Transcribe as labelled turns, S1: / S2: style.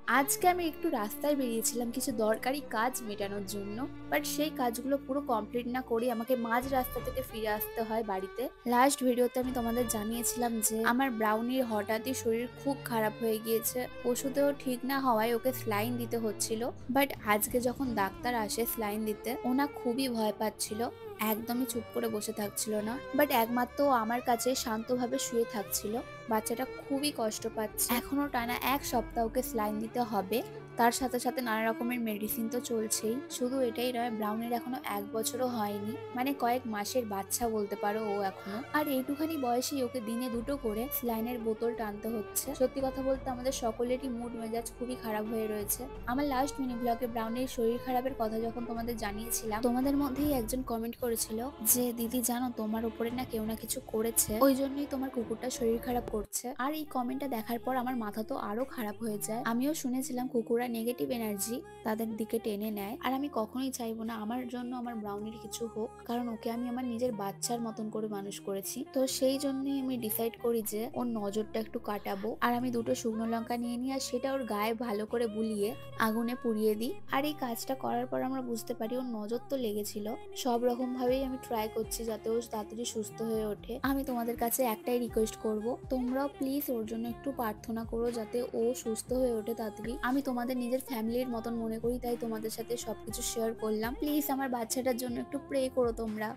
S1: আজকে আমি একটু রাস্তায় বেরিয়েছিলাম কিছু দরকারি কাজ মেটানোর জন্য। বাট সেই কাজগুলো পুরো কমপ্লিট না করে আমাকে মাঝ রাস্তা থেকে ফিরে আসতে হয় বাড়িতে। লাস্ট ভিডিওতে আমি তোমাদের জানিয়েছিলাম যে আমার ব্রাউনির হঠাৎই শরীর খুব খারাপ হয়ে গিয়েছে। ওষুধেও ঠিক না হওয়ায় ওকে স্লাইন দিতে হচ্ছিল। বাট আজকে যখন ডাক্তার আসে স্লাইন দিতে, ওনা খুবই ভয় পাচ্ছিল। একদমই চুপ করে বসে থাকছিল না। বাট একমাত্র ও আমার কাছে শান্তভাবে শুয়ে থাকছিল। বাচ্চাটা খুবই কষ্ট পাচ্ছে। এখনো টানা ১ সপ্তাহ ওকে স্যালাইন দিতে হবে। তার সাথে সাথে নানা রকমের মেডিসিন তো চলছেই। শুধু এটাই নয়, ব্রাউনের এখনো ১ বছরও হয়নি। মানে কয়েক মাসের বাচ্চা বলতে পারো ও এখনো। আর এইটুখানি বয়সেই ওকে দিনে ২ টো করে স্যালাইনের বোতল টানতে হচ্ছে। সত্যি কথা বলতে আমাদের সকলেরই মুড মেজাজ খুবই খারাপ হয়ে রয়েছে। আমার লাস্ট মিনি ব্লগে ব্রাউনের শরীর খারাপের কথা যখন তোমাদের জানিয়েছিলাম, তোমাদের মধ্যেই একজন কমেন্ট করেছিল যে দিদি জানো তোমার উপরে না কেউ না কিছু করেছে, ওই জন্যই তোমার কুকুরটা শরীর খারাপ করছে। আর এই কমেন্টটা দেখার পর আমার মাথা তো আরো খারাপ হয়ে যায়। আমিও শুনেছিলাম কুকুররা নেগেটিভ এনার্জি তাদের দিকে টেনে নেয়। আর আমি কখনোই চাইবো না আমার জন্য আমার ব্রাউনির কিছু হোক, কারণ ওকে আমি আমার নিজের বাচ্চার মতন করে মানুষ করেছি। তো সেই জন্যই আমি ডিসাইড করি যে ওর নজরটা একটু কাটাবো। আর আমি ২ টো শুকনো লঙ্কা নিয়ে নিই আর সেটা ওর গায়ে ভালো করে বুলিয়ে আগুনে পুড়িয়ে দিই। আর এই কাজটা করার পর আমরা বুঝতে পারি ওর নজর তো লেগেছিল। সব রকম ভাবেই আমি ট্রাই করছি যাতে ও তাড়াতাড়ি সুস্থ হয়ে ওঠে। আমি তোমাদের কাছে একটাই রিকোয়েস্ট করব, তোমরাও প্লিজ ওর জন্য একটু প্রার্থনা করো যাতে ও সুস্থ হয়ে ওঠে তাড়াতাড়ি। আমি তোমাদের নিজের ফ্যামিলির মতন মনে করি, তাই তোমাদের সাথে সবকিছু শেয়ার করলাম। প্লিজ আমার বাচ্চাটার জন্য একটু প্রে করো তোমরা।